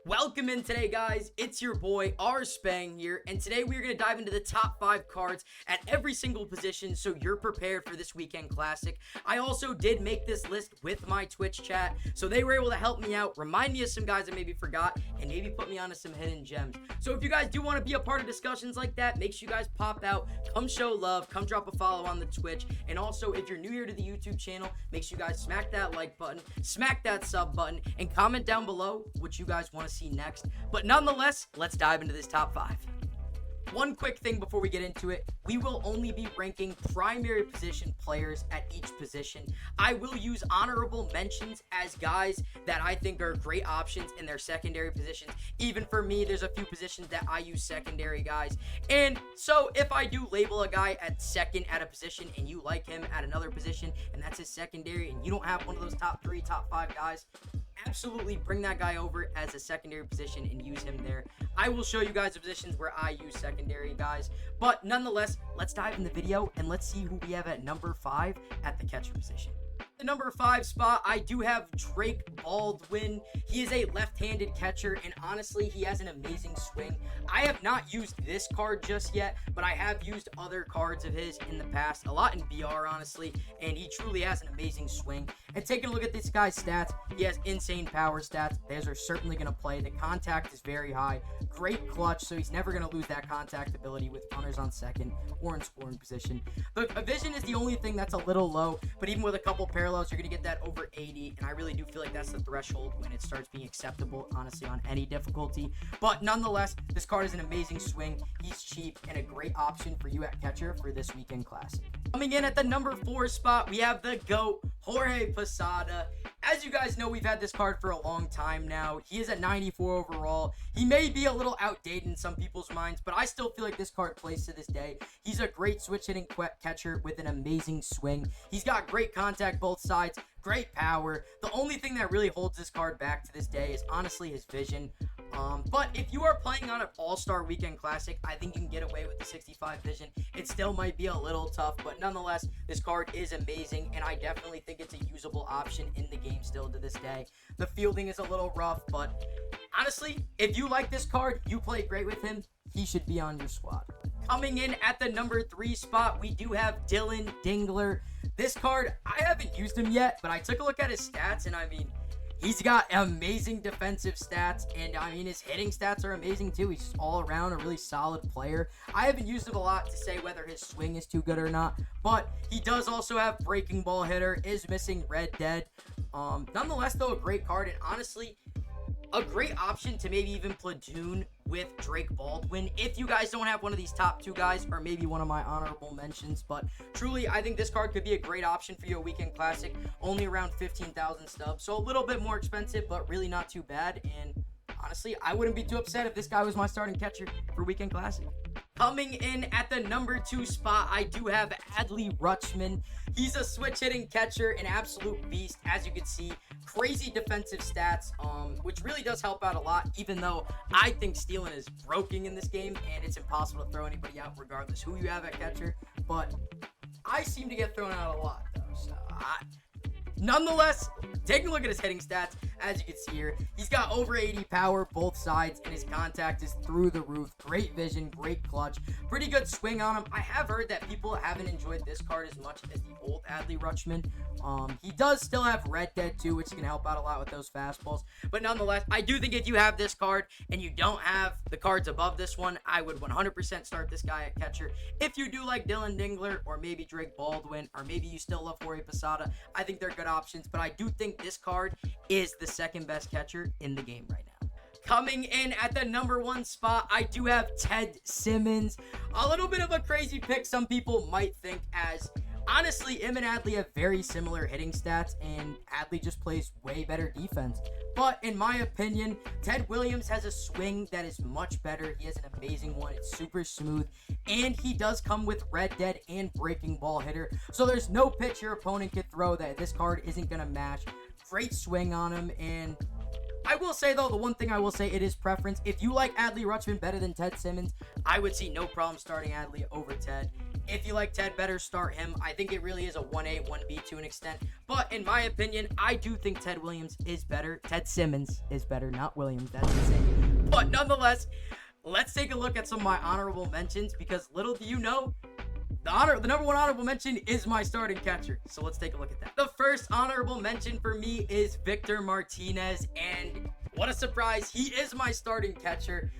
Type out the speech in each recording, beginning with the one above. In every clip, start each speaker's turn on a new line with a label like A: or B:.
A: Welcome in today, guys. It's your boy, R Spang here, and today we're going to dive into the top 5 cards at every single position so you're prepared for this weekend classic. I also did make this list with my Twitch chat, so they were able to help me out, remind me of some guys I maybe forgot, and maybe put me onto some hidden gems. So if you guys do want to be a part of discussions like that, make sure you guys pop out, come show love, come drop a follow on the Twitch, and also if you're new here to the YouTube channel, make sure you guys smack that like button, smack that sub button, and comment down below what you guys want to see next. But nonetheless, let's dive into this top 5. One quick thing before we get into it, we will only be ranking primary position players at each position. I will use honorable mentions as guys that I think are great options in their secondary positions. Even for me, there's a few positions that I use secondary guys. And so if I do label a guy at second at a position and you like him at another position and that's his secondary and you don't have one of those top 3, top 5 guys, absolutely bring that guy over as a secondary position and use him there. I will show you guys the positions where I use secondary guys, but nonetheless, let's dive in the video and let's see who we have at number 5 at the catcher position. The number 5 spot, I do have Drake Baldwin. He is a left-handed catcher, and honestly, he has an amazing swing. I have not used this card just yet, but I have used other cards of his in the past, a lot in BR, honestly, and he truly has an amazing swing. And taking a look at this guy's stats, he has insane power stats. Those are certainly going to play. The contact is very high. Great clutch, so he's never going to lose that contact ability with runners on second or in scoring position. The vision is the only thing that's a little low, but even with a couple parallels, you're going to get that over 80, and I really do feel like that's the threshold when it starts being acceptable, honestly, on any difficulty. But nonetheless, this card is an amazing swing. He's cheap and a great option for you at catcher for this weekend classic. Coming in at the number 4 spot, we have the GOAT, Jorge Posada. As you guys know, we've had this card for a long time now. He is at 94 overall. He may be a little outdated in some people's minds, but I still feel like this card plays to this day. He's a great switch-hitting catcher with an amazing swing. He's got great contact both sides, great power. The only thing that really holds this card back to this day is honestly his vision. But if you are playing on an all-star weekend classic, I think you can get away with the 65 vision. It still might be a little tough, but nonetheless, this card is amazing, and I definitely think it's a usable option in the game still to this day. The fielding is a little rough, but honestly, if you like this card, you play great with him, he should be on your squad. Coming in at the number 3 spot, we do have Dylan Dingler. This card, I haven't used him yet, but I took a look at his stats, and I mean, he's got amazing defensive stats, and I mean, his hitting stats are amazing too. He's just all around a really solid player. I haven't used him a lot to say whether his swing is too good or not, but he does also have breaking ball hitter, is missing Red Dead. Nonetheless, though, a great card, and honestly, a great option to maybe even platoon with Drake Baldwin if you guys don't have one of these top 2 guys, or maybe one of my honorable mentions. But truly, I think this card could be a great option for you, a weekend classic. Only around 15,000 stubs, so a little bit more expensive, but really not too bad. And honestly, I wouldn't be too upset if this guy was my starting catcher for weekend classic. Coming in at the number 2 spot, I do have Adley Rutschman. He's a switch-hitting catcher, an absolute beast, as you can see. Crazy defensive stats, which really does help out a lot, even though I think stealing is broken in this game, and it's impossible to throw anybody out regardless who you have at catcher. But I seem to get thrown out a lot, though, so nonetheless, taking a look at his hitting stats, as you can see here, he's got over 80 power both sides, and his contact is through the roof. Great vision, great clutch, pretty good swing on him. I have heard that people haven't enjoyed this card as much as the old Adley Rutschman. He does still have Red Dead too, which can help out a lot with those fastballs. But nonetheless, I do think if you have this card and you don't have the cards above this one, I would 100% start this guy at catcher. If you do like Dylan Dingler, or maybe Drake Baldwin, or maybe you still love Jorge Posada, I think they're good options. But I do think this card is the second best catcher in the game right now. Coming in at the number 1 spot, I do have Ted Simmons. A little bit of a crazy pick, some people might think, as honestly, him and Adley have very similar hitting stats, and Adley just plays way better defense. But in my opinion, Ted Williams has a swing that is much better. He has an amazing one. It's super smooth, and he does come with Red Dead and breaking ball hitter. So there's no pitch your opponent could throw that this card isn't going to match. Great swing on him, and I will say, though, the one thing I will say, it is preference. If you like Adley Rutschman better than Ted Simmons, I would see no problem starting Adley over Ted. If you like Ted better, start him. I think it really is a 1A, 1B to an extent. But in my opinion, I do think Ted Williams is better. Ted Simmons is better, not Williams. That's insane. But nonetheless, let's take a look at some of my honorable mentions, because little do you know, the number one honorable mention is my starting catcher. So let's take a look at that. The first honorable mention for me is Victor Martinez, and what a surprise, he is my starting catcher.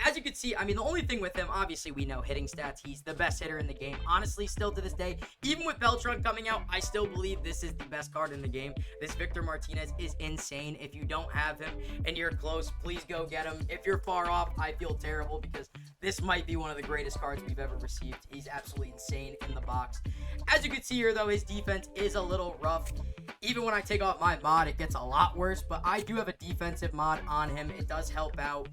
A: As you can see, I mean, the only thing with him, obviously we know hitting stats, he's the best hitter in the game. Honestly, still to this day, even with Beltran coming out, I still believe this is the best card in the game. This Victor Martinez is insane. If you don't have him and you're close, please go get him. If you're far off, I feel terrible, because this might be one of the greatest cards we've ever received. He's absolutely insane in the box. As you can see here, though, his defense is a little rough. Even when I take off my mod, it gets a lot worse, but I do have a defensive mod on him. It does help out.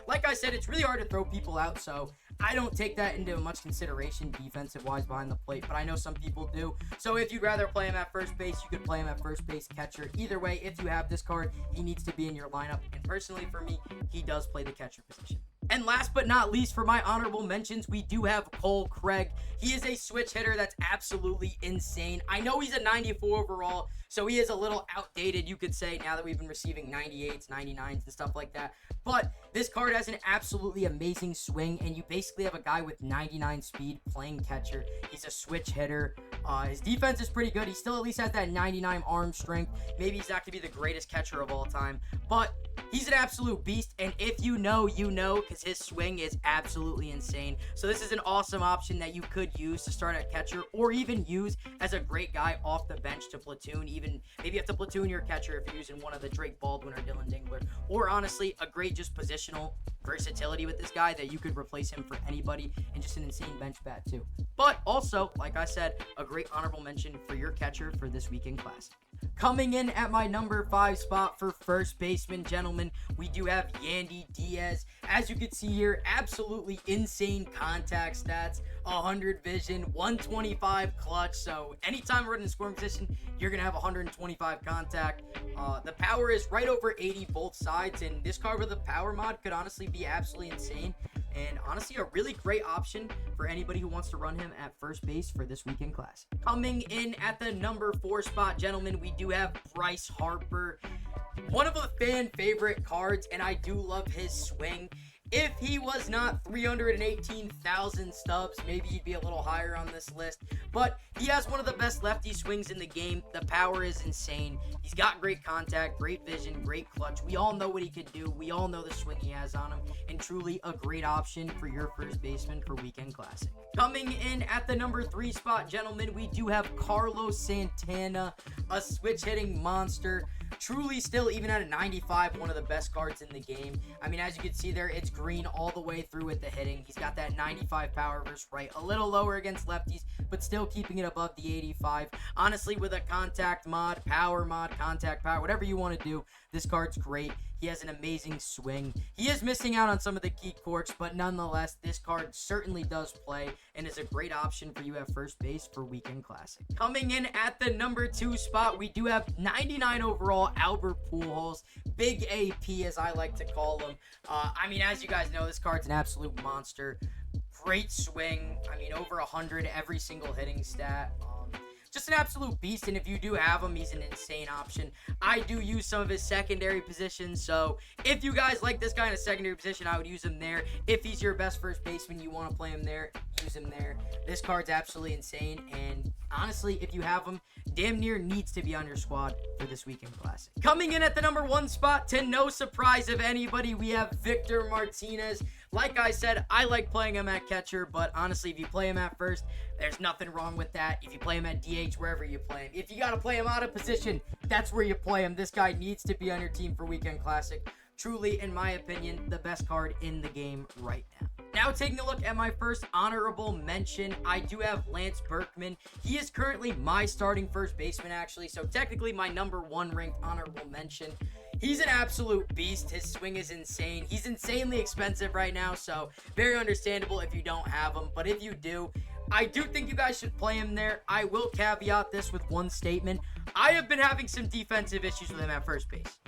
A: Like I said, it's really hard to throw people out, so I don't take that into much consideration defensive-wise behind the plate, but I know some people do. So if you'd rather play him at first base, you could play him at first base catcher. Either way, if you have this card, he needs to be in your lineup, and personally for me, he does play the catcher position. And last but not least, for my honorable mentions, we do have Cole Craig. He is a switch hitter that's absolutely insane. I know he's a 94 overall, so he is a little outdated, you could say, now that we've been receiving 98s, 99s, and stuff like that. But this card has an absolutely amazing swing, and you basically have a guy with 99 speed playing catcher. He's a switch hitter. His defense is pretty good. He still at least has that 99 arm strength. Maybe he's not going to be the greatest catcher of all time, but he's an absolute beast, and if you know, you know, because his swing is absolutely insane. So this is an awesome option that you could use to start at catcher, or even use as a great guy off the bench to platoon. Even maybe you have to platoon your catcher if you're using one of the Drake Baldwin or Dylan Dingler, or honestly, a great just positional versatility with this guy that you could replace him for anybody, and just an insane bench bat too. But also, like I said, a great honorable mention for your catcher for this weekend classic. Coming in at my number 5 spot for first baseman, gentlemen, we do have Yandy Diaz. As you can see here, absolutely insane contact stats, 100 vision, 125 clutch. So anytime we're in the scoring position, you're going to have 125 contact. The power is right over 80 both sides, and this card with a power mod could honestly be absolutely insane. And honestly, a really great option for anybody who wants to run him at first base for this weekend class. Coming in at the number 4 spot, gentlemen, we do have Bryce Harper. One of the fan favorite cards, and I do love his swing. If he was not 318,000 stubs, maybe he'd be a little higher on this list. But he has one of the best lefty swings in the game. The power is insane. He's got great contact, great vision, great clutch. We all know what he could do. We all know the swing he has on him. And truly a great option for your first baseman for Weekend Classic. Coming in at the number 3 spot, gentlemen, we do have Carlos Santana, a switch hitting monster. Truly still, even at a 95, one of the best cards in the game. I mean, as you can see there, it's green all the way through with the hitting. He's got that 95 power versus right, a little lower against lefties, but still keeping it above the 85. Honestly, with a contact mod, power mod, contact power, whatever you want to do, this card's great. He has an amazing swing. He is missing out on some of the key quirks, but nonetheless, this card certainly does play and is a great option for you at first base for Weekend Classic. Coming in at the number 2 spot, we do have 99 overall Albert Pujols, Big AP as I like to call him. I mean, as you guys know, this card's an absolute monster. Great swing. I mean, over 100 every single hitting stat. Just an absolute beast, and if you do have him, he's an insane option. I do use some of his secondary positions, so if you guys like this guy in a secondary position, I would use him there. If he's your best first baseman, you want to play him there, use him there. This card's absolutely insane, and honestly, if you have him, damn near needs to be on your squad for this Weekend Classic. Coming in at the number 1 spot, to no surprise of anybody, we have Victor Martinez. Like I said, I like playing him at catcher, but honestly, if you play him at first, there's nothing wrong with that. If you play him at DH, wherever you play him. If you got to play him out of position, that's where you play him. This guy needs to be on your team for Weekend Classic. Truly, in my opinion, the best card in the game right now. Now, taking a look at my first honorable mention, I do have Lance Berkman. He is currently my starting first baseman, actually, so technically my number 1 ranked honorable mention. He's an absolute beast. His swing is insane. He's insanely expensive right now, so very understandable if you don't have him. But if you do, I do think you guys should play him there. I will caveat this with one statement. I have been having some defensive issues with him at first base.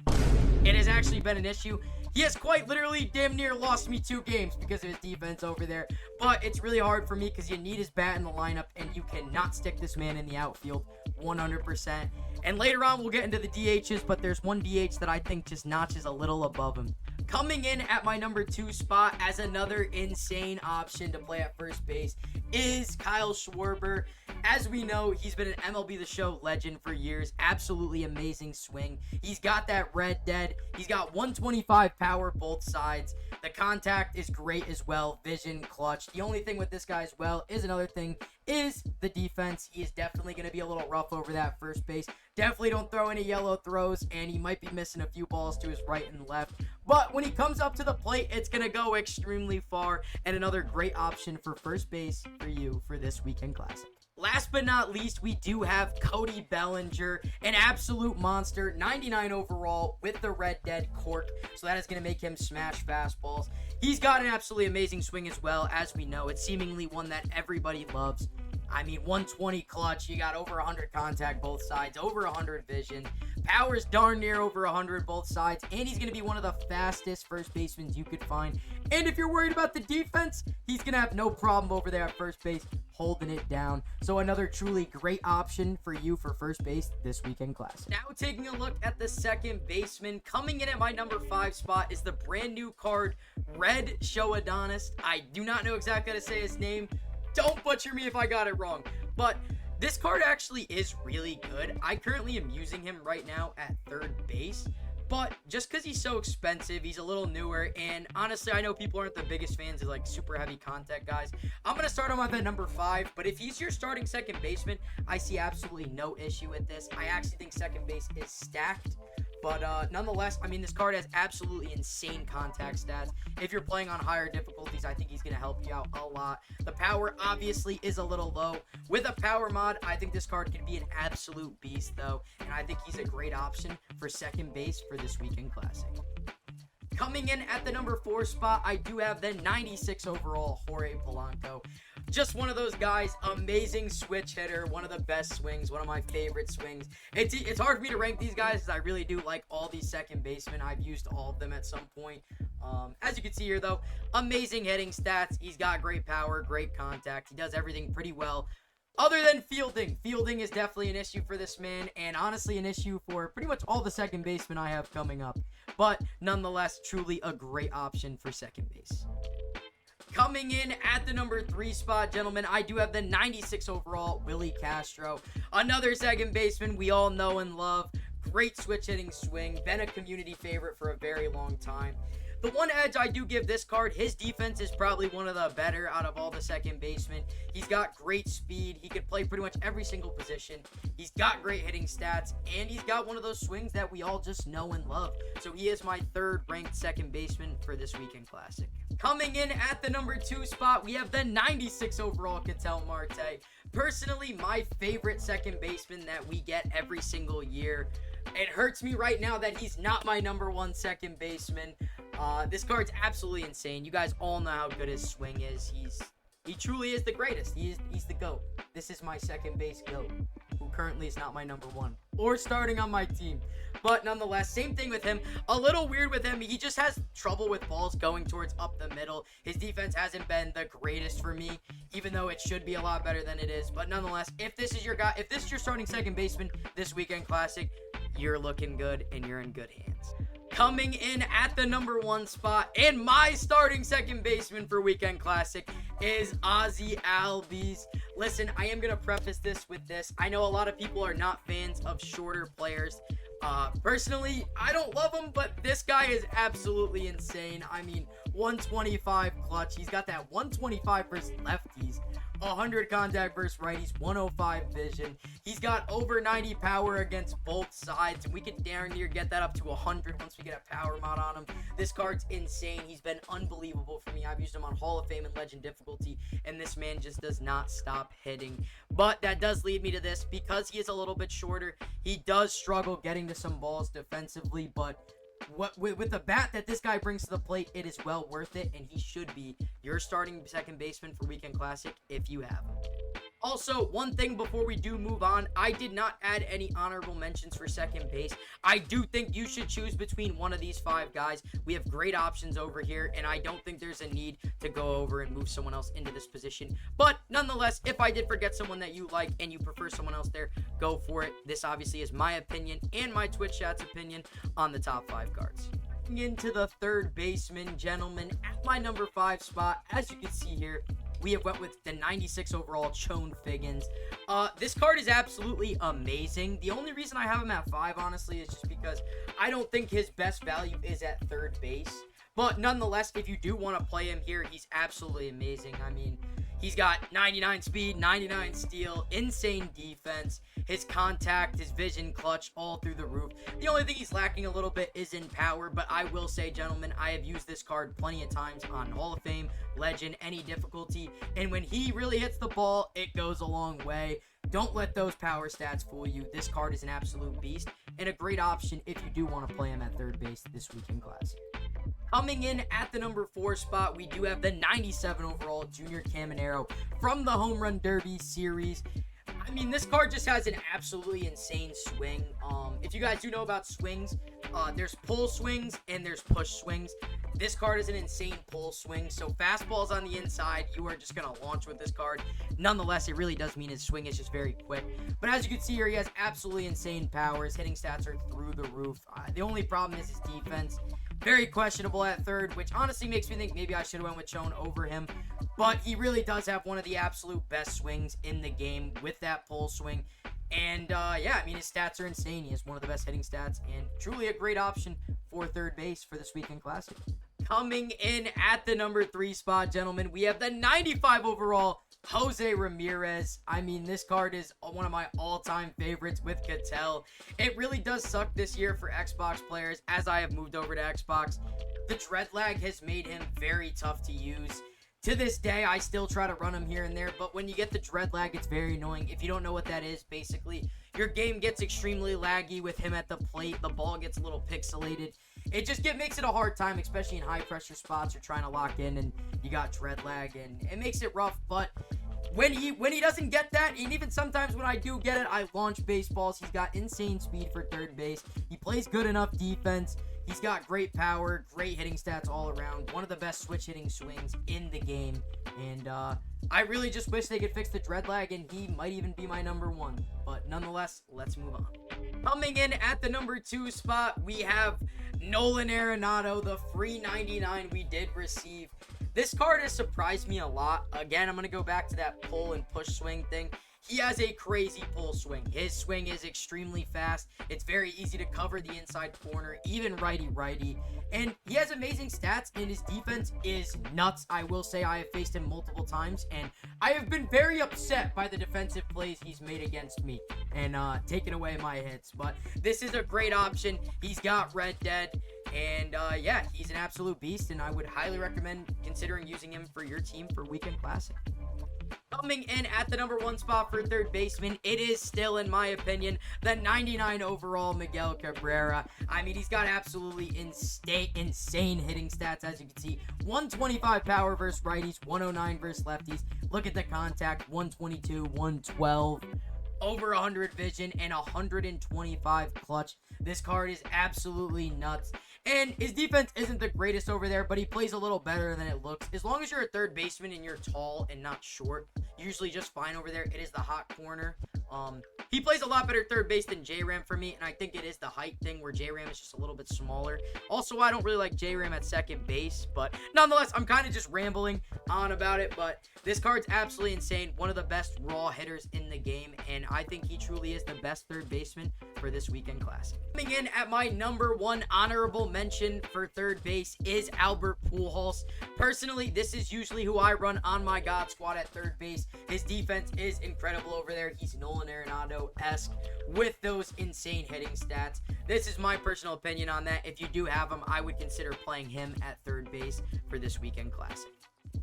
A: It has actually been an issue. He has quite literally damn near lost me 2 games because of his defense over there. But it's really hard for me because you need his bat in the lineup, and you cannot stick this man in the outfield 100%. And later on, we'll get into the DHs, but there's one DH that I think just notches a little above him. Coming in at my number 2 spot as another insane option to play at first base is Kyle Schwarber. As we know, he's been an MLB The Show legend for years. Absolutely amazing swing. He's got that red dead. He's got 125 power both sides. The contact is great as well. Vision, clutch. The only thing with this guy as well is the defense. He is definitely going to be a little rough over that first base. Definitely don't throw any yellow throws, and he might be missing a few balls to his right and left. But when he comes up to the plate, it's going to go extremely far, and another great option for first base for you for this weekend classic. Last but not least, we do have Cody Bellinger, an absolute monster, 99 overall with the red dead cork, so that is going to make him smash fastballs. He's got an absolutely amazing swing as well, as we know. It's seemingly one that everybody loves. I mean, 120 clutch, you got over 100 contact both sides, over 100 vision. Power's darn near over 100 both sides, and he's going to be one of the fastest first basemen you could find. And if you're worried about the defense, he's going to have no problem over there at first base holding it down. So another truly great option for you for first base this weekend class. Now taking a look at the second baseman, coming in at my number 5 spot is the brand new card, Red Showadonis. I do not know exactly how to say his name. Don't butcher me if I got it wrong, but this card actually is really good. I currently am using him right now at third base, but just because he's so expensive, he's a little newer, and honestly, I know people aren't the biggest fans of like super heavy contact guys. I'm going to start him off at number 5, but if he's your starting second baseman, I see absolutely no issue with this. I actually think second base is stacked. But nonetheless, I mean, this card has absolutely insane contact stats. If you're playing on higher difficulties, I think he's going to help you out a lot. The power obviously is a little low. With a power mod, I think this card can be an absolute beast, though. And I think he's a great option for second base for this weekend classic. Coming in at the number 4 spot, I do have the 96 overall Jorge Polanco. Just one of those guys, amazing switch hitter, one of the best swings, one of my favorite swings. It's hard for me to rank these guys because I really do like all these second basemen. I've used all of them at some point. As you can see here, though, amazing hitting stats. He's got great power, great contact. He does everything pretty well. Other than fielding. Fielding is definitely an issue for this man, and honestly an issue for pretty much all the second basemen I have coming up. But nonetheless, truly a great option for second base. Coming in at the number 3 spot, gentlemen, I do have the 96 overall Willie Castro. Another second baseman we all know and love. Great switch hitting swing. Been a community favorite for a very long time. The one edge I do give this card, his defense is probably one of the better out of all the second basemen. He's got great speed. He could play pretty much every single position. He's got great hitting stats, and he's got one of those swings that we all just know and love. So he is my 3rd ranked second baseman for this weekend classic. Coming in at the number 2 spot, we have the 96 overall Ketel Marte. Personally, my favorite second baseman that we get every single year. It hurts me right now that he's not my number 1 second baseman. This card's absolutely insane. You guys all know how good his swing is. He truly is the greatest. He's the GOAT. This is my second base GOAT, who currently is not my number 1 or starting on my team. But nonetheless, same thing with him. A little weird with him. He just has trouble with balls going towards up the middle. His defense hasn't been the greatest for me, even though it should be a lot better than it is. But nonetheless, if this is your guy, if this is your starting second baseman this weekend classic, you're looking good and you're in good hands. Coming in at the number 1 spot, and my starting second baseman for weekend classic is Ozzie Albies. Listen, I am going to preface this with this. I know a lot of people are not fans of shorter players. Personally, I don't love him, but this guy is absolutely insane. I mean, 125 clutch. He's got that 125 versus lefties. 100 contact versus righties, 105 vision. He's got over 90 power against both sides, and we can darn near get that up to 100 once we get a power mod on him. This card's insane. He's been unbelievable for me. I've used him on Hall of Fame and Legend difficulty, and this man just does not stop hitting. But that does lead me to this. Because he is a little bit shorter, he does struggle getting to some balls defensively, but with the bat that this guy brings to the plate, it is well worth it, and he should be your starting second baseman for weekend classic if you have him. Also, one thing before we do move on, I did not add any honorable mentions for second base. I do think you should choose between one of these 5 guys. We have great options over here, and I don't think there's a need to go over and move someone else into this position. But nonetheless, if I did forget someone that you like and you prefer someone else there, go for it. This obviously is my opinion and my Twitch chat's opinion on the top 5 cards. Into the third baseman, gentlemen, at my number 5 spot, as you can see here, we have went with the 96 overall Chone Figgins. This card is absolutely amazing. The only reason I have him at 5, honestly, is just because I don't think his best value is at third base. But nonetheless, if you do want to play him here, he's absolutely amazing. I mean, he's got 99 speed, 99 steal, insane defense, his contact, his vision, clutch, all through the roof. The only thing he's lacking a little bit is in power, but I will say, gentlemen, I have used this card plenty of times on Hall of Fame, Legend, any difficulty, and when he really hits the ball, it goes a long way. Don't let those power stats fool you. This card is an absolute beast and a great option if you do want to play him at third base this weekend classic. Coming in at the number 4 spot, we do have the 97 overall Junior Caminero from the Home Run Derby series. I mean, this card just has an absolutely insane swing. If you guys do know about swings, there's pull swings and there's push swings. This card is an insane pull swing, so fastballs on the inside, you are just going to launch with this card. Nonetheless, it really does mean his swing is just very quick. But as you can see here, he has absolutely insane power. His hitting stats are through the roof. The only problem is his defense. Very questionable at third, which honestly makes me think maybe I should have went with Chone over him. But he really does have one of the absolute best swings in the game with that pull swing. And yeah, I mean, his stats are insane. He has one of the best hitting stats and truly a great option for third base for this weekend classic. Coming in at the number 3 spot, gentlemen, we have the 95 overall Jose Ramirez. I mean, this card is one of my all-time favorites with Cattell. It really does suck this year for Xbox players as I have moved over to Xbox. The dread lag has made him very tough to use. To this day, I still try to run him here and there, but when you get the dread lag, it's very annoying. If you don't know what that is, basically, your game gets extremely laggy with him at the plate. The ball gets a little pixelated. It just makes it a hard time, especially in high-pressure spots. You're trying to lock in, and you got dread lag, and it makes it rough, but when he doesn't get that, and even sometimes when I do get it, I launch baseballs. He's got insane speed for third base. He plays good enough defense. He's got great power, great hitting stats all around. One of the best switch hitting swings in the game. And I really just wish they could fix the dread lag, and he might even be my number 1. But nonetheless, let's move on. Coming in at the number 2 spot, we have Nolan Arenado, the free 99 we did receive. This card has surprised me a lot. Again, I'm going to go back to that pull and push swing thing. He has a crazy pull swing. His swing is extremely fast. It's very easy to cover the inside corner, even righty-righty. And he has amazing stats, and his defense is nuts. I will say I have faced him multiple times, and I have been very upset by the defensive plays he's made against me and taken away my hits. But this is a great option. He's got Red Dead. And yeah, he's an absolute beast, and I would highly recommend considering using him for your team for Weekend Classic. Coming in at the number 1 spot for third baseman, it is still, in my opinion, the 99 overall Miguel Cabrera. I mean, he's got absolutely insane hitting stats, as you can see. 125 power versus righties, 109 versus lefties. Look at the contact, 122, 112. Over 100 vision and 125 clutch. This card is absolutely nuts. And his defense isn't the greatest over there, but he plays a little better than it looks. As long as you're a third baseman and you're tall and not short, usually just fine over there. It is the hot corner. He plays a lot better third base than J-Ram for me, and I think it is the height thing where J-Ram is just a little bit smaller. Also, I don't really like J-Ram at second base, but nonetheless, I'm kind of just rambling on about it, but this card's absolutely insane. One of the best raw hitters in the game, and I think he truly is the best third baseman for this Weekend Classic. Coming in at my number 1 honorable mention for third base is Albert Pujols. Personally, this is usually who I run on my God Squad at third base. His defense is incredible over there. He's Nolan Arenado-esque with those insane hitting stats. This is my personal opinion on that. If you do have him, I would consider playing him at third base for this Weekend Classic.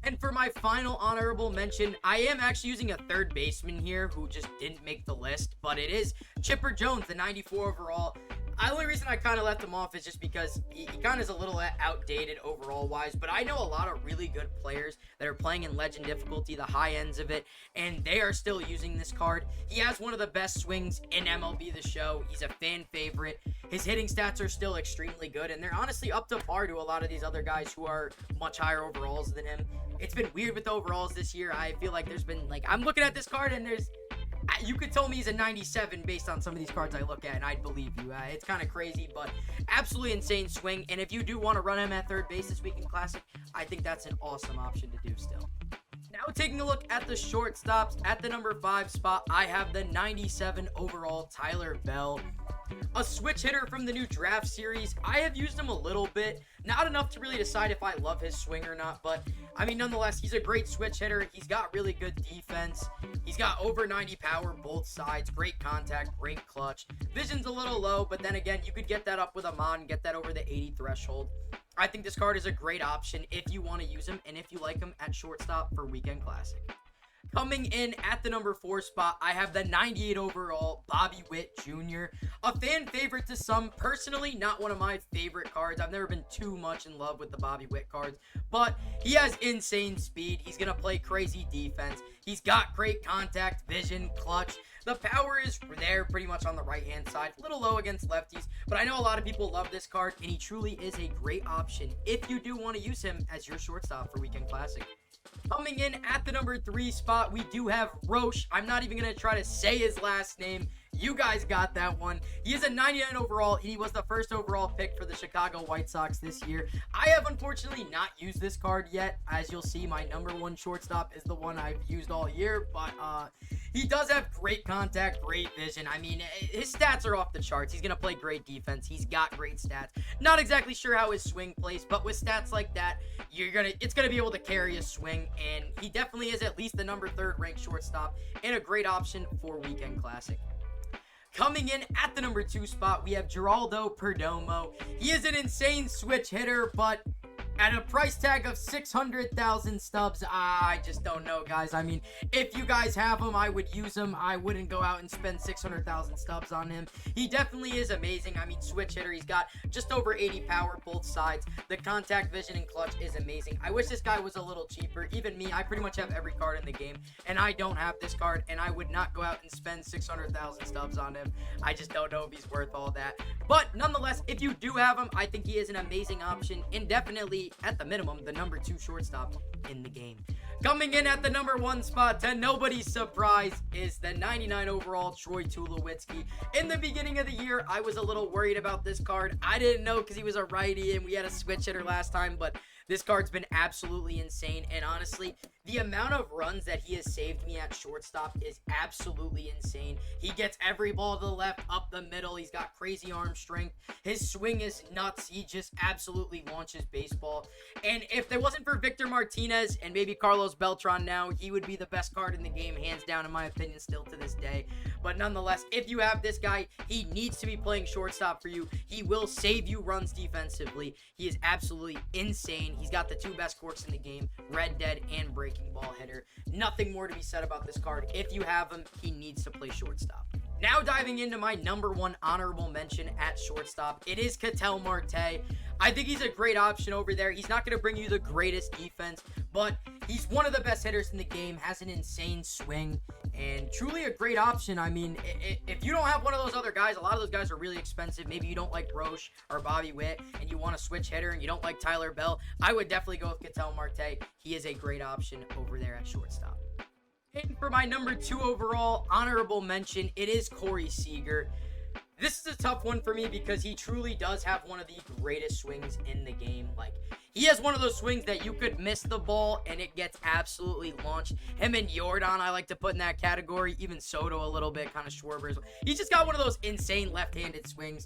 A: And for my final honorable mention, I am actually using a third baseman here who just didn't make the list, but it is Chipper Jones, the 94 overall. The only reason I kind of left him off is just because he kind of is a little outdated overall wise, but I know a lot of really good players that are playing in legend difficulty, the high ends of it, and they are still using this card. He has one of the best swings in MLB The Show. He's a fan favorite. His hitting stats are still extremely good, and they're honestly up to par to a lot of these other guys who are much higher overalls than him. It's been weird with the overalls this year. I feel like there's been, like, I'm looking at this card and you could tell me he's a 97 based on some of these cards I look at, and I'd believe you. It's kind of crazy, but absolutely insane swing. And if you do want to run him at third base this weekend Classic, I think that's an awesome option to do still. Now taking a look at the shortstops, at the number 5 spot, I have the 97 overall Tyler Bell. A switch hitter from the new draft series. I have used him a little bit. Not enough to really decide if I love his swing or not, but I mean, nonetheless, he's a great switch hitter. He's got really good defense. He's got over 90 power both sides, great contact, great clutch. Vision's a little low, but then again, you could get that up with a mod and get that over the 80 threshold. I think this card is a great option if you want to use him and if you like him at shortstop for Weekend Classic. Coming in at the number 4 spot, I have the 98 overall Bobby Witt Jr. A fan favorite to some. Personally, not one of my favorite cards. I've never been too much in love with the Bobby Witt cards, but he has insane speed. He's going to play crazy defense. He's got great contact, vision, clutch. The power is there pretty much on the right-hand side. A little low against lefties, but I know a lot of people love this card, and he truly is a great option if you do want to use him as your shortstop for Weekend Classic. Coming in at the number 3 spot, we do have Roche. I'm not even going to try to say his last name. You guys got that one. He is a 99 overall, and he was the first overall pick for the Chicago White Sox this year. I have unfortunately not used this card yet. As you'll see, my number 1 shortstop is the one I've used all year, but he does have great contact, great vision. I mean, his stats are off the charts. He's going to play great defense. He's got great stats. Not exactly sure how his swing plays, but with stats like that, it's going to be able to carry a swing, and he definitely is at least the number 3rd ranked shortstop and a great option for Weekend Classic. Coming in at the number 2 spot, we have Geraldo Perdomo. He is an insane switch hitter, but at a price tag of 600,000 stubs, I just don't know, guys. I mean, if you guys have him, I would use him. I wouldn't go out and spend 600,000 stubs on him. He definitely is amazing. I mean, switch hitter. He's got just over 80 power both sides. The contact, vision, and clutch is amazing. I wish this guy was a little cheaper. Even me, I pretty much have every card in the game, and I don't have this card, and I would not go out and spend 600,000 stubs on him. I just don't know if he's worth all that. But nonetheless, if you do have him, I think he is an amazing option, and definitely, at the minimum, the number 2 shortstop in the game. Coming in at the number 1 spot, to nobody's surprise, is the 99 overall Troy Tulowitzki. In the beginning of the year, I was a little worried about this card. I didn't know because he was a righty and we had a switch hitter last time, but this card's been absolutely insane, and honestly, the amount of runs that he has saved me at shortstop is absolutely insane. He gets every ball to the left, up the middle. He's got crazy arm strength. His swing is nuts. He just absolutely launches baseball. And if there wasn't for Victor Martinez and maybe Carlos Beltran now, he would be the best card in the game, hands down, in my opinion, still to this day. But nonetheless, if you have this guy, he needs to be playing shortstop for you. He will save you runs defensively. He is absolutely insane. He's got the 2 best quirks in the game, Red Dead and Breaking Ball hitter. Nothing more to be said about this card. If you have him, he needs to play shortstop. Now diving into my number 1 honorable mention at shortstop, it is Ketel Marte. I think he's a great option over there. He's not going to bring you the greatest defense, but he's one of the best hitters in the game, has an insane swing, and truly a great option. I mean, if you don't have one of those other guys, a lot of those guys are really expensive. Maybe you don't like Roche or Bobby Witt, and you want a switch hitter, and you don't like Tyler Bell, I would definitely go with Ketel Marte. He is a great option over there at shortstop. And for my number 2 overall honorable mention, it is Corey Seager. This is a tough one for me because he truly does have one of the greatest swings in the game. Like, he has one of those swings that you could miss the ball and it gets absolutely launched. Him and Jordan, I like to put in that category. Even Soto a little bit, kind of Schwarber. He's just got one of those insane left-handed swings.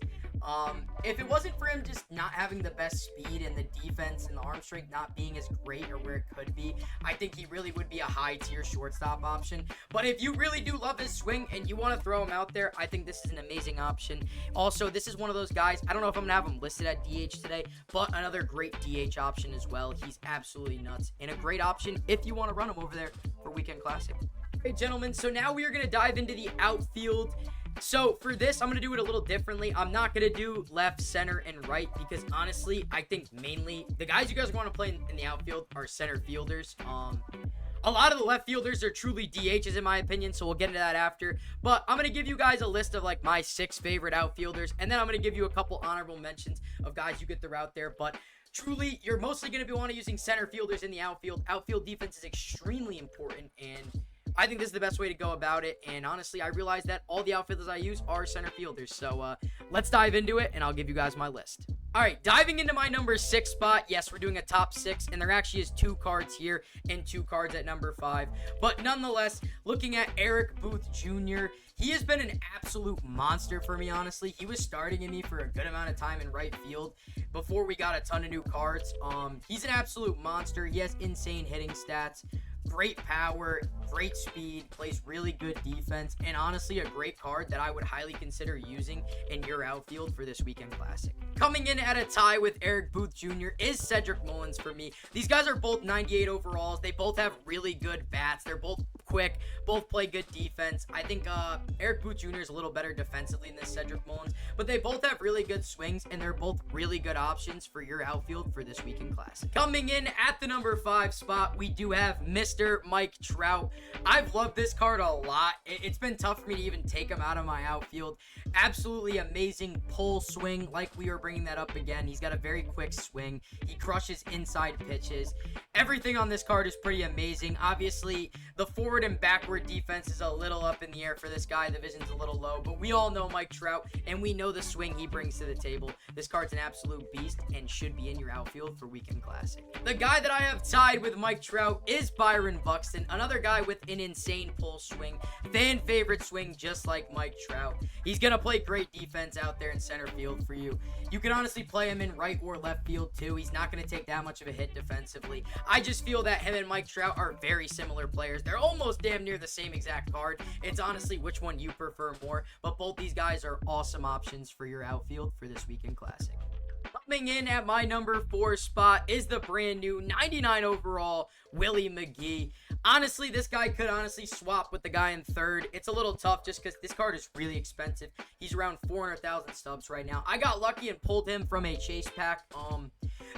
A: If it wasn't for him just not having the best speed and the defense and the arm strength not being as great or where it could be, I think he really would be a high-tier shortstop option. But if you really do love his swing and you want to throw him out there, I think this is an amazing option. Also, this is one of those guys, I don't know if I'm going to have him listed at DH today, but another great DH option as well. He's absolutely nuts and a great option if you want to run him over there for Weekend Classic. Okay, gentlemen, so now we are going to dive into the outfield. So for this, I'm going to do it a little differently. I'm not going to do left, center, and right because honestly, I think mainly the guys you guys want to play in the outfield are center fielders. A lot of the left fielders are truly DHs in my opinion, so we'll get into that after. But I'm going to give you guys a list of like my 6 favorite outfielders, and then I'm going to give you a couple honorable mentions of guys you could throw out there. But truly, you're mostly going to be using center fielders in the outfield. Outfield defense is extremely important, and I think this is the best way to go about it. And honestly, I realize that all the outfielders I use are center fielders. So let's dive into it, and I'll give you guys my list. All right, diving into my number 6 spot. Yes, we're doing a top 6, and there actually is 2 cards here and 2 cards at number 5. But nonetheless, looking at Eric Booth Jr., he has been an absolute monster for me, honestly. He was starting in me for a good amount of time in right field before we got a ton of new cards. He's an absolute monster. He has insane hitting stats, great power, great speed, plays really good defense, and honestly a great card that I would highly consider using in your outfield for this weekend classic. Coming in at a tie with Eric Booth Jr. is Cedric Mullins for me. These guys are both 98 overalls. They both have really good bats. They're both quick, both play good defense. I think Eric Booth Jr. is a little better defensively than Cedric Mullins, but they both have really good swings, and they're both really good options for your outfield for this weekend classic. Coming in at the number 5 spot, we do have Mr. Mike Trout. I've loved this card a lot. It's been tough for me to even take him out of my outfield. Absolutely amazing pull swing, like we were bringing that up again. He's got a very quick swing. He crushes inside pitches. Everything on this card is pretty amazing. Obviously, the forward and backward defense is a little up in the air for this guy. The vision's a little low, but we all know Mike Trout, and we know the swing he brings to the table. This card's an absolute beast and should be in your outfield for weekend classic. The guy that I have tied with Mike Trout is Byron Buxton, another guy with an insane pull swing, fan favorite swing just like Mike Trout. He's gonna play great defense out there in center field for you. You can honestly play him in right or left field too. He's not gonna take that much of a hit defensively. I just feel that him and Mike Trout are very similar players. They're almost damn near the same exact card. It's honestly which one you prefer more, but both these guys are awesome options for your outfield for this weekend classic. Coming in at my number 4 spot is the brand new 99 overall Willie McGee. Honestly, this guy could honestly swap with the guy in third. It's a little tough just because this card is really expensive. He's around 400,000 stubs right now. I got lucky and pulled him from a chase pack.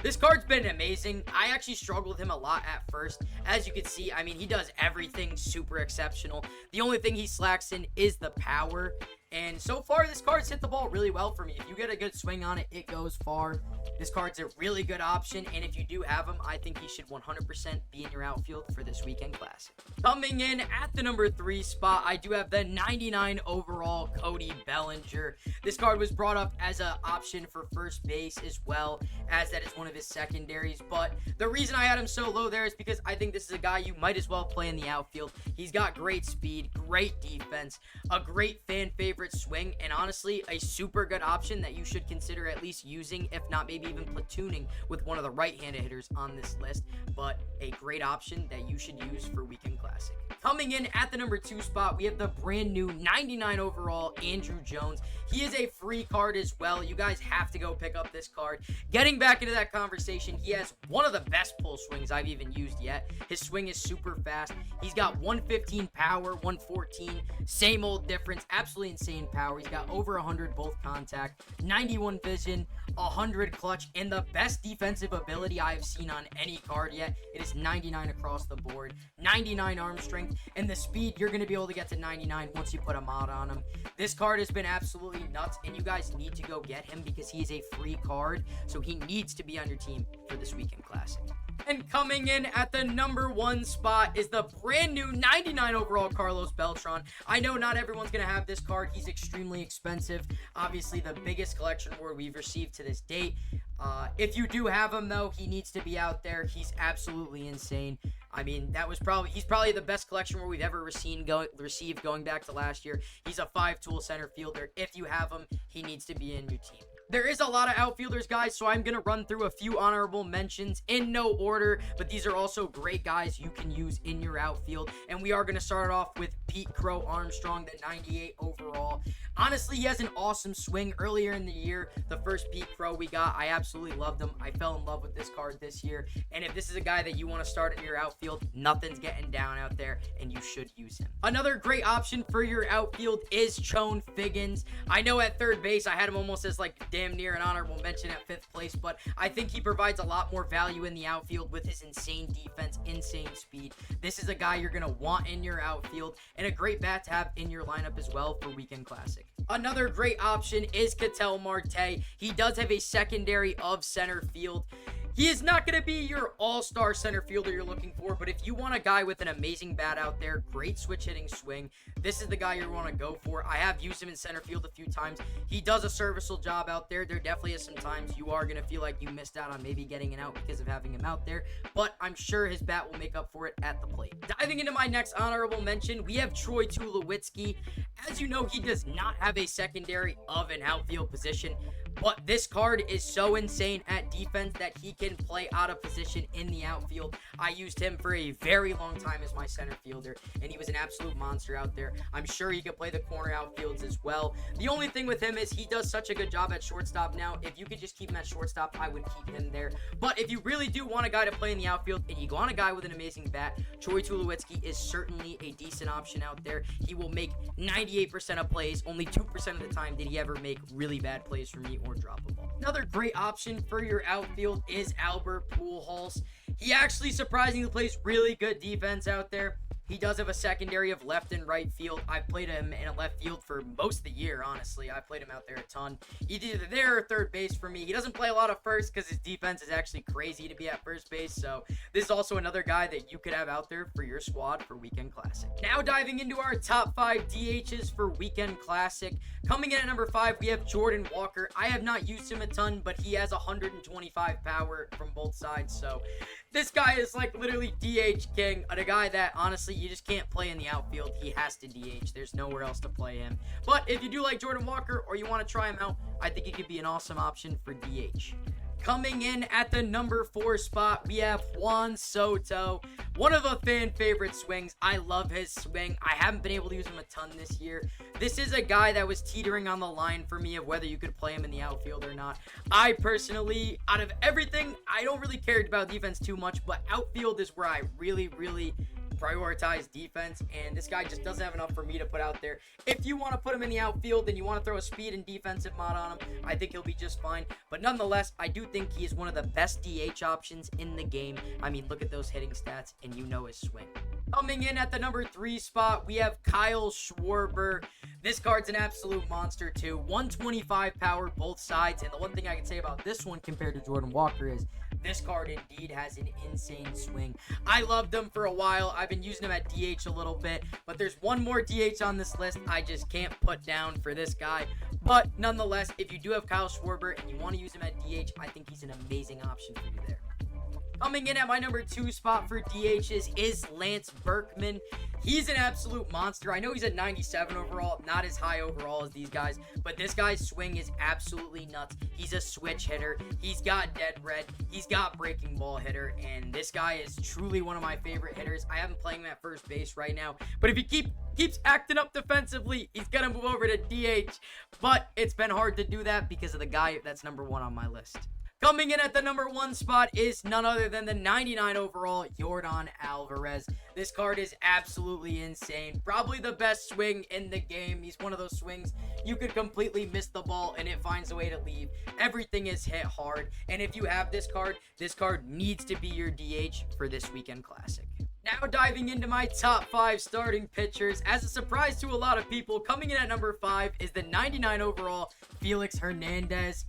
A: This card's been amazing. I actually struggled with him a lot at first. As you can see, I mean, he does everything super exceptional. The only thing he slacks in is the power. And so far, this card's hit the ball really well for me. If you get a good swing on it, it goes far. This card's a really good option, and if you do have him, I think he should 100% be in your outfield for this weekend classic. Coming in at the number 3 spot, I do have the 99 overall Cody Bellinger. This card was brought up as an option for first base as well, as that is one of his secondaries. But the reason I had him so low there is because I think this is a guy you might as well play in the outfield. He's got great speed, great defense, a great fan favorite swing, and honestly a super good option that you should consider at least using, if not maybe even platooning with one of the right-handed hitters on this list, but a great option that you should use for weekend classic. Coming in at the number 2 spot, we have the brand new 99 overall Andrew Jones. He is a free card as well. You guys have to go pick up this card. Getting back into that conversation, he has one of the best pull swings I've even used yet. His swing is super fast. He's got 115 power, 114, same old difference, absolutely insane power. He's got over 100 both contact, 91 vision, 100 clutch, and the best defensive ability I have seen on any card yet. It is 99 across the board, 99 arm strength, and the speed, you're going to be able to get to 99 once you put a mod on him. This card has been absolutely nuts, and you guys need to go get him because he is a free card, so he needs to be on your team for this weekend classic. And coming in at the number 1 spot is the brand new 99 overall Carlos Beltran. I know not everyone's going to have this card. He's extremely expensive. Obviously, the biggest collection award we've received to this date. If you do have him, though, he needs to be out there. He's absolutely insane. I mean, he's probably the best collection award we've ever received going back to last year. He's a 5-tool center fielder. If you have him, he needs to be in your team. There is a lot of outfielders, guys, so I'm going to run through a few honorable mentions in no order, but these are also great guys you can use in your outfield. And we are going to start off with Pete Crow Armstrong, the 98 overall. Honestly, he has an awesome swing. Earlier in the year, the first Pete Crow we got, I absolutely loved him. I fell in love with this card this year. And if this is a guy that you want to start in your outfield, nothing's getting down out there, and you should use him. Another great option for your outfield is Chone Figgins. I know at third base, I had him almost as like damn near an honorable mention at 5th place, but I think he provides a lot more value in the outfield with his insane defense, insane speed. This is a guy you're going to want in your outfield, and a great bat to have in your lineup as well for Weekend Classic. Another great option is Ketel Marte. He does have a secondary of center field. He is not going to be your all-star center fielder you're looking for, but if you want a guy with an amazing bat out there, great switch hitting swing, this is the guy you want to go for. I have used him in center field a few times. He does a serviceable job out there. There definitely is some times you are going to feel like you missed out on maybe getting an out because of having him out there, but I'm sure his bat will make up for it at the plate. Diving into my next honorable mention, we have Troy Tulowitzki. As you know, he does not have a secondary of an outfield position, but this card is so insane at defense that he can play out of position in the outfield. I used him for a very long time as my center fielder, and he was an absolute monster out there. I'm sure he could play the corner outfields as well. The only thing with him is he does such a good job at shortstop now. If you could just keep him at shortstop, I would keep him there. But if you really do want a guy to play in the outfield and you want a guy with an amazing bat, Troy Tulowitzki is certainly a decent option out there. He will make 98% of plays. Only 2% of the time did he ever make really bad plays for me or drop a ball. Another great option for your outfield is Albert Pujols. He actually surprisingly plays really good defense out there. He does have a secondary of left and right field. I've played him in a left field for most of the year, honestly. I played him out there a ton. He's either there or third base for me. He doesn't play a lot of first because his defense is actually crazy to be at first base. So this is also another guy that you could have out there for your squad for Weekend Classic. Now diving into our top 5 DHs for Weekend Classic. Coming in at number 5, we have Jordan Walker. I have not used him a ton, but he has 125 power from both sides. So this guy is like literally DH king, and a guy that honestly you just can't play in the outfield. He has to DH. There's nowhere else to play him. But if you do like Jordan Walker or you want to try him out, I think he could be an awesome option for DH. Coming in at the number 4 spot, we have Juan Soto. One of the fan favorite swings. I love his swing. I haven't been able to use him a ton this year. This is a guy that was teetering on the line for me of whether you could play him in the outfield or not. I personally, out of everything, I don't really care about defense too much, but outfield is where I really prioritize defense, and this guy just doesn't have enough for me to put out there. If you want to put him in the outfield and you want to throw a speed and defensive mod on him, I think he'll be just fine. But nonetheless, I do think he is one of the best DH options in the game. I mean, look at those hitting stats, and you know his swing. Coming in at the number 3 spot, we have Kyle Schwarber. This card's an absolute monster too. 125 power both sides, and the one thing I can say about this one compared to Jordan Walker is this card indeed has an insane swing. I loved him for a while. I've been using him at DH a little bit, but there's one more DH on this list I just can't put down for this guy. But nonetheless, if you do have Kyle Schwarber and you want to use him at DH, I think he's an amazing option for you there. Coming in at my number 2 spot for DHs is Lance Berkman. He's an absolute monster. I know he's at 97 overall, not as high overall as these guys, but this guy's swing is absolutely nuts. He's a switch hitter. He's got dead red. He's got breaking ball hitter, and this guy is truly one of my favorite hitters. I haven't playing him at first base right now, but if he keeps acting up defensively, he's gonna move over to DH, but it's been hard to do that because of the guy that's number 1 on my list. Coming in at the number 1 spot is none other than the 99 overall Yordan Alvarez. This card is absolutely insane. Probably the best swing in the game. He's one of those swings you could completely miss the ball and it finds a way to leave. Everything is hit hard. And if you have this card needs to be your DH for this Weekend Classic. Now diving into my top 5 starting pitchers. As a surprise to a lot of people, coming in at number 5 is the 99 overall Felix Hernandez.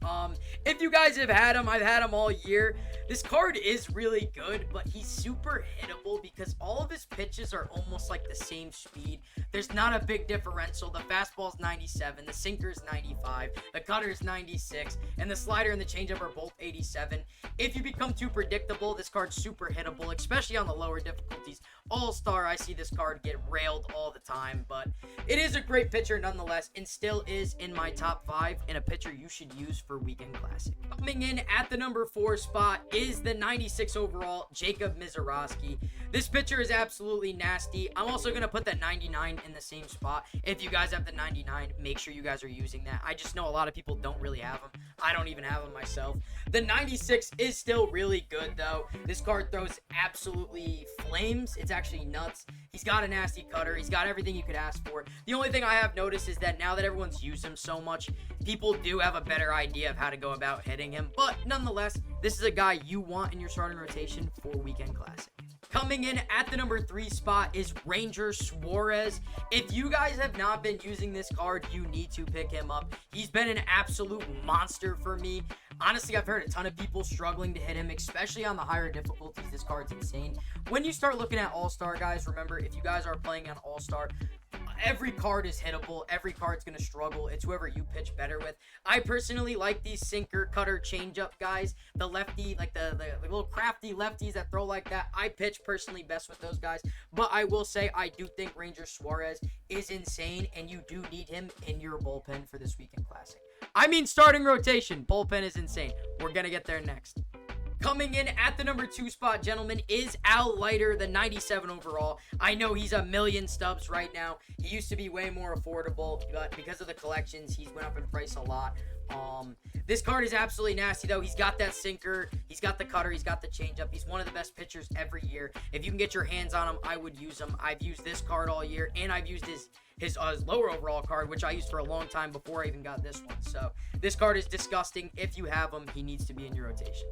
A: If you guys have had him, I've had him all year. This card is really good, but he's super hittable because all of his pitches are almost like the same speed. There's not a big differential. The fastball's 97, the sinker's 95, the cutter's 96, and the slider and the changeup are both 87. If you become too predictable, this card's super hittable, especially on the lower difficulty difficulties. All-Star, I see this card get railed all the time, but it is a great pitcher nonetheless, and still is in my top 5 and a pitcher you should use for Weekend Classic. Coming in at the number 4 spot is the 96 overall Jacob Misiorowski. This pitcher is absolutely nasty. I'm also going to put that 99 in the same spot. If you guys have the 99, make sure you guys are using that. I just know a lot of people don't really have them. I don't even have them myself. The 96 is still really good, though. This card throws absolutely flames. It's actually nuts. He's got a nasty cutter. He's got everything you could ask for. The only thing I have noticed is that now that everyone's used him so much, people do have a better idea of how to go about hitting him. But nonetheless, this is a guy you want in your starting rotation for Weekend Classic. Coming in at the number 3 spot is Ranger Suarez. If you guys have not been using this card, you need to pick him up. He's been an absolute monster for me. Honestly, I've heard a ton of people struggling to hit him, especially on the higher difficulties. This card's insane. When you start looking at All-Star, guys, remember, if you guys are playing on All-Star, every card is hittable. Every card's going to struggle. It's whoever you pitch better with. I personally like these sinker, cutter, changeup guys. The lefty, like the little crafty lefties that throw like that. I pitch personally best with those guys. But I will say I do think Ranger Suarez is insane, and you do need him in your bullpen for this Weekend Classic. I mean starting rotation. Bullpen is insane. We're going to get there next. Coming in at the number 2 spot, gentlemen, is Al Leiter, the 97 overall. I know he's a million stubs right now. He used to be way more affordable, but because of the collections, he's went up in price a lot. This card is absolutely nasty, though. He's got that sinker, he's got the cutter, he's got the changeup. He's one of the best pitchers every year. If you can get your hands on him, I would use him. I've used this card all year, and I've used his lower overall card, which I used for a long time before I even got this one. So this card is disgusting. If you have him, he needs to be in your rotation.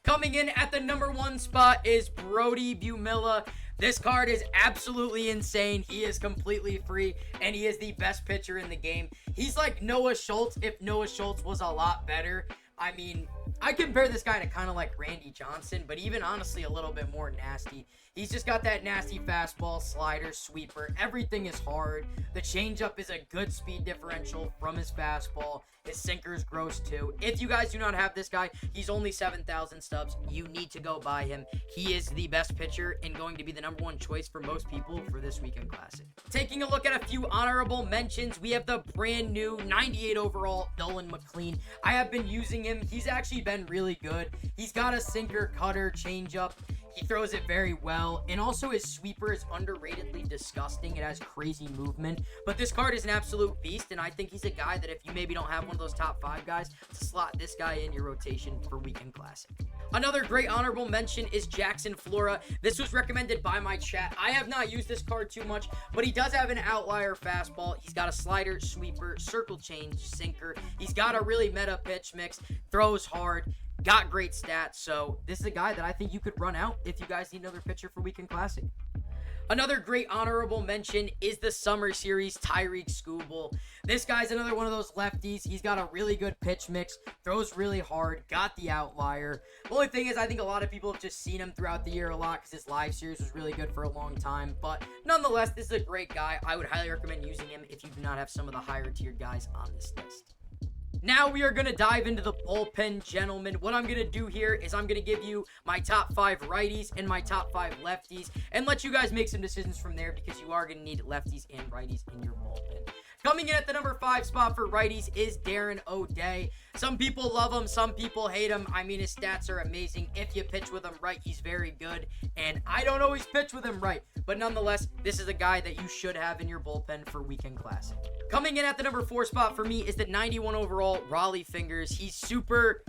A: Coming in at the number 1 spot is Brody Bumilla. This card is absolutely insane. He is completely free, and he is the best pitcher in the game. He's like Noah Schultz if Noah Schultz was a lot better. I mean, I compare this guy to kind of like Randy Johnson, but even honestly a little bit more nasty. He's just got that nasty fastball, slider, sweeper. Everything is hard. The changeup is a good speed differential from his fastball. His sinker is gross too. If you guys do not have this guy, he's only 7,000 stubs. You need to go buy him. He is the best pitcher and going to be the number 1 choice for most people for this Weekend Classic. Taking a look at a few honorable mentions, we have the brand new 98 overall Nolan McLean. I have been using him. He's actually been really good. He's got a sinker, cutter, changeup. He throws it very well, and also his sweeper is underratedly disgusting. It has crazy movement, but this card is an absolute beast, and I think he's a guy that if you maybe don't have one of those top 5 guys, to slot this guy in your rotation for Weekend Classic. Another great honorable mention is Jackson Flora. This was recommended by my chat. I have not used this card too much, but he does have an outlier fastball. He's got a slider, sweeper, circle change, sinker. He's got a really meta pitch mix, throws hard, got great stats, so this is a guy that I think you could run out if you guys need another pitcher for Weekend Classic. Another great honorable mention is the Summer Series Tyreek Skubal. This guy's another one of those lefties. He's got a really good pitch mix, throws really hard, got the outlier. The only thing is I think a lot of people have just seen him throughout the year a lot because his live series was really good for a long time. But nonetheless, this is a great guy. I would highly recommend using him if you do not have some of the higher tiered guys on this list. Now we are going to dive into the bullpen, gentlemen. What I'm going to do here is I'm going to give you my top 5 righties and my top 5 lefties and let you guys make some decisions from there because you are going to need lefties and righties in your bullpen. Coming in at the number 5 spot for righties is Darren O'Day. Some people love him, some people hate him. I mean, his stats are amazing. If you pitch with him right, he's very good. And I don't always pitch with him right. But nonetheless, this is a guy that you should have in your bullpen for Weekend Classic. Coming in at the number 4 spot for me is the 91 overall Raleigh Fingers. He's super,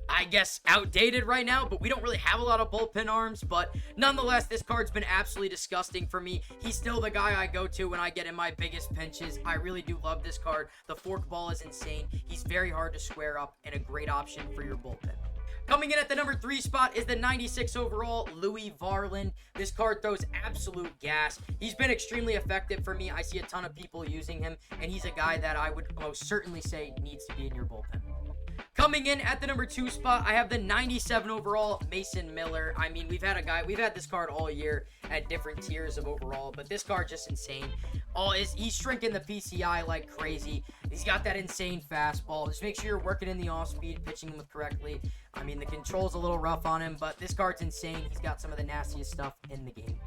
A: I guess, outdated right now, but we don't really have a lot of bullpen arms. But nonetheless, this card's been absolutely disgusting for me. He's still the guy I go to when I get in my biggest pinches. I really do love this card. The forkball is insane. He's very hard to square up and a great option for your bullpen. Coming in at the number 3 spot is the 96 overall Louis Varland. This card throws absolute gas. He's been extremely effective for me. I see a ton of people using him, and he's a guy that I would most certainly say needs to be in your bullpen. Coming in at the number 2 spot, I have the 97 overall Mason Miller. I mean, we've had this card all year at different tiers of overall, but this card just insane. He's shrinking the PCI like crazy. He's got that insane fastball. Just make sure you're working in the off speed, pitching him with correctly. I mean, the control's a little rough on him, but this card's insane. He's got some of the nastiest stuff in the game.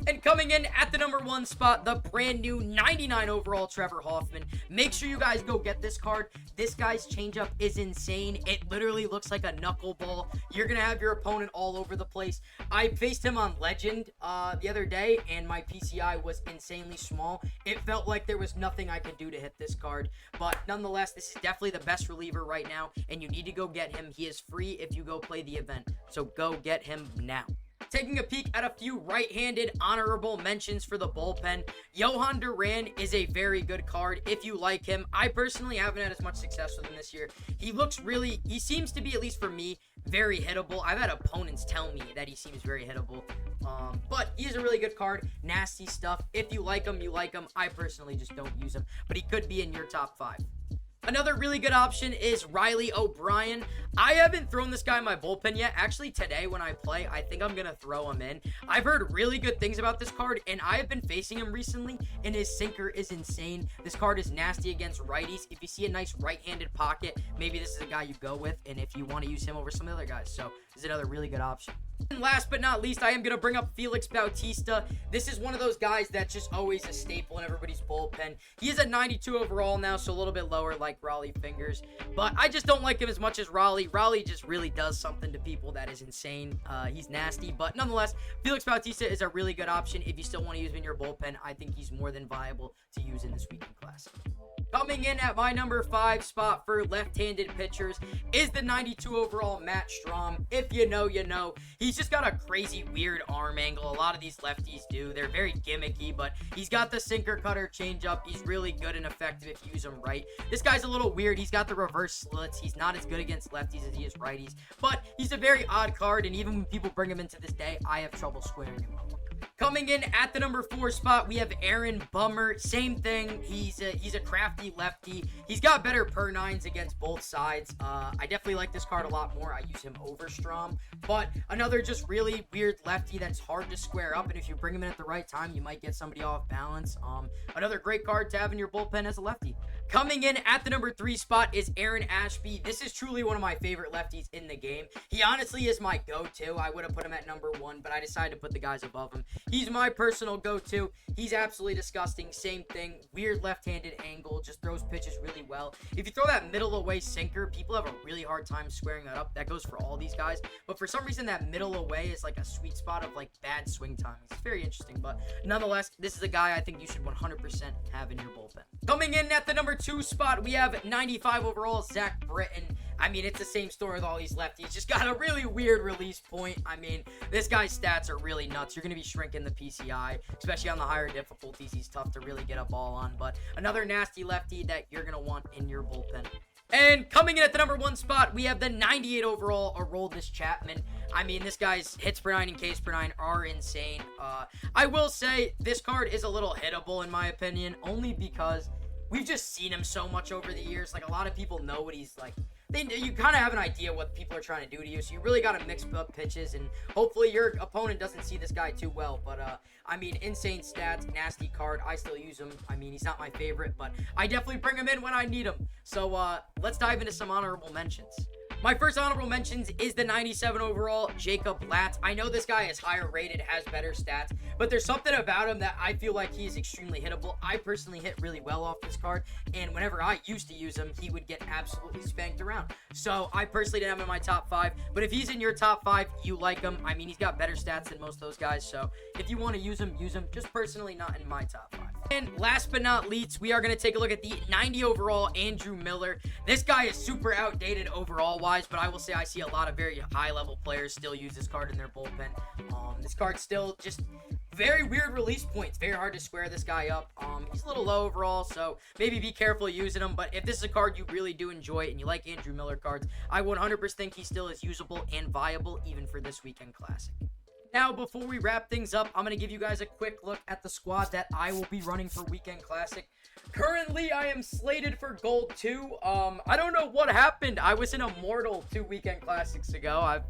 A: And coming in at the number 1 spot, the brand new 99 overall Trevor Hoffman. Make sure you guys go get this card. This guy's changeup is insane. It literally looks like a knuckleball. You're going to have your opponent all over the place. I faced him on Legend the other day, and my PCI was insanely small. It felt like there was nothing I could do to hit this card. But nonetheless, this is definitely the best reliever right now, and you need to go get him. He is free if you go play the event. So go get him now. Taking a peek at a few right-handed honorable mentions for the bullpen. Johan Duran is a very good card if you like him. I personally haven't had as much success with him this year. He seems to be, at least for me, very hittable. I've had opponents tell me that he seems very hittable. But he's a really good card. Nasty stuff. If you like him, you like him. I personally just don't use him, but he could be in your top 5. Another really good option is Riley O'Brien. I haven't thrown this guy in my bullpen yet. Actually, today when I play, I think I'm going to throw him in. I've heard really good things about this card, and I have been facing him recently, and his sinker is insane. This card is nasty against righties. If you see a nice right-handed pocket, maybe this is a guy you go with, and if you want to use him over some of the other guys. So this is another really good option. And last but not least, I am going to bring up Felix Bautista. This is one of those guys that's just always a staple in everybody's bullpen. He is a 92 overall now, so a little bit lower like Raleigh Fingers. But I just don't like him as much as Raleigh. Raleigh just really does something to people that is insane. He's nasty. But nonetheless, Felix Bautista is a really good option. If you still want to use him in your bullpen, I think he's more than viable to use in this weekend classic. Coming in at my number 5 spot for left-handed pitchers is the 92 overall Matt Strahm. If you know, you know. He's just got a crazy, weird arm angle. A lot of these lefties do. They're very gimmicky, but he's got the sinker cutter changeup. He's really good and effective if you use him right. This guy's a little weird. He's got the reverse slits. He's not as good against lefties as he is righties, but he's a very odd card, and even when people bring him into this day, I have trouble squaring him up. Coming in at the number 4 spot, we have Aaron Bummer. Same thing. He's a crafty lefty. He's got better per nines against both sides. I definitely like this card a lot more. I use him over Strom. But another just really weird lefty that's hard to square up. And if you bring him in at the right time, you might get somebody off balance. Another great card to have in your bullpen as a lefty. Coming in at the number 3 spot is Aaron Ashby. This is truly one of my favorite lefties in the game. He honestly is my go-to. I would have put him at number 1, but I decided to put the guys above him. He's my personal go-to. He's absolutely disgusting. Same thing. Weird left-handed angle. Just throws pitches really well. If you throw that middle away sinker, people have a really hard time squaring that up. That goes for all these guys. But for some reason, that middle away is like a sweet spot of like bad swing timing. It's very interesting. But nonetheless, this is a guy I think you should 100% have in your bullpen. Coming in at the number 2 spot, we have 95 overall Zach Britton. I mean, it's the same story with all these lefties. Just got a really weird release point. I mean, this guy's stats are really nuts. You're going to be shrinking the PCI, especially on the higher difficulties. He's tough to really get a ball on, but another nasty lefty that you're going to want in your bullpen. And coming in at the number 1 spot, we have the 98 overall Aroldis Chapman. I mean, this guy's hits per 9 and Ks per 9 are insane. I will say this card is a little hittable in my opinion, only because we've just seen him so much over the years. Like, a lot of people know what he's like. You kind of have an idea what people are trying to do to you, so you really got to mix up pitches, and hopefully your opponent doesn't see this guy too well. But, I mean, insane stats, nasty card. I still use him. I mean, he's not my favorite, but I definitely bring him in when I need him. So, let's dive into some honorable mentions. My first honorable mentions is the 97 overall Jacob Latz. I know this guy is higher rated, has better stats, but there's something about him that I feel like he is extremely hittable. I personally hit really well off this card, and whenever I used to use him, he would get absolutely spanked around. So I personally didn't have him in my top 5, but if he's in your top 5, you like him. I mean, he's got better stats than most of those guys, so if you want to use him, use him. Just personally not in my top 5. And last but not least, we are going to take a look at the 90 overall Andrew Miller. This guy is super outdated overall-wise, but I will say I see a lot of very high-level players still use this card in their bullpen. This card's still just very weird release points. Very hard to square this guy up. He's a little low overall, so maybe be careful using him. But if this is a card you really do enjoy and you like Andrew Miller cards, I 100% think he still is usable and viable even for this weekend classic. Now, before we wrap things up, I'm going to give you guys a quick look at the squad that I will be running for Weekend Classic. Currently, I am slated for Gold 2. I don't know what happened. I was in Immortal 2 Weekend Classics ago. I've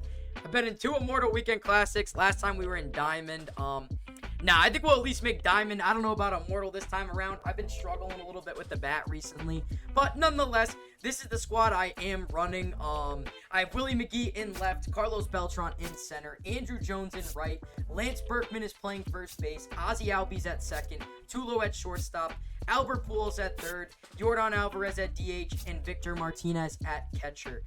A: been in 2 Immortal Weekend Classics. Last time we were in Diamond. I think we'll at least make Diamond. I don't know about Immortal this time around. I've been struggling a little bit with the bat recently. But nonetheless, this is the squad I am running. I have Willie McGee in left, Carlos Beltran in center, Andrew Jones in right, Lance Berkman is playing first base, Ozzy Albies at second, Tulo at shortstop, Albert Pujols at third, Jordan Alvarez at DH, and Victor Martinez at catcher.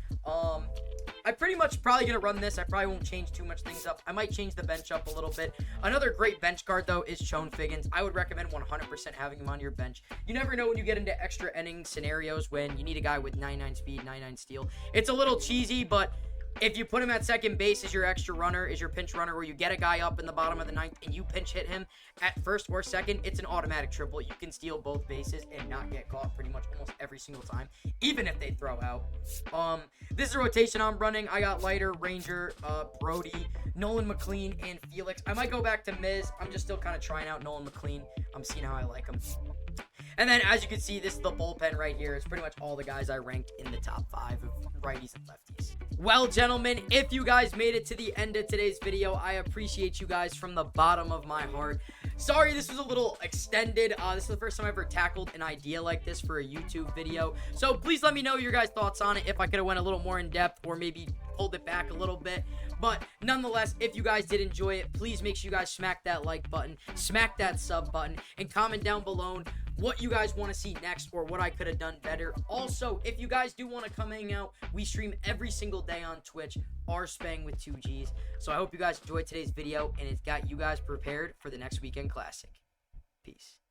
A: I'm pretty much probably going to run this. I probably won't change too much things up. I might change the bench up a little bit. Another great bench card, though, is Chone Figgins. I would recommend 100% having him on your bench. You never know when you get into extra inning scenarios when you need a guy with 99 speed, 99 steal. It's a little cheesy, but if you put him at second base as your extra runner, as your pinch runner, where you get a guy up in the bottom of the ninth and you pinch hit him at first or second, it's an automatic triple. You can steal both bases and not get caught pretty much almost every single time, even if they throw out. This is a rotation I'm running. I got Leiter, Ranger, Brody, Nolan McLean, and Felix. I might go back to Miz. I'm just still kind of trying out Nolan McLean. I'm seeing how I like him. And then, as you can see, this is the bullpen right here. It's pretty much all the guys I ranked in the top 5 of righties and lefties. Well, gentlemen, if you guys made it to the end of today's video, I appreciate you guys from the bottom of my heart. Sorry this was a little extended. This is the first time I ever tackled an idea like this for a YouTube video. So please let me know your guys' thoughts on it, if I could have went a little more in depth or maybe pulled it back a little bit. But nonetheless, if you guys did enjoy it, please make sure you guys smack that like button, smack that sub button, and comment down below what you guys want to see next or what I could have done better. Also, if you guys do want to come hang out, we stream every single day on Twitch, rspang with 2 G's. So I hope you guys enjoyed today's video and it's got you guys prepared for the next Weekend Classic. Peace.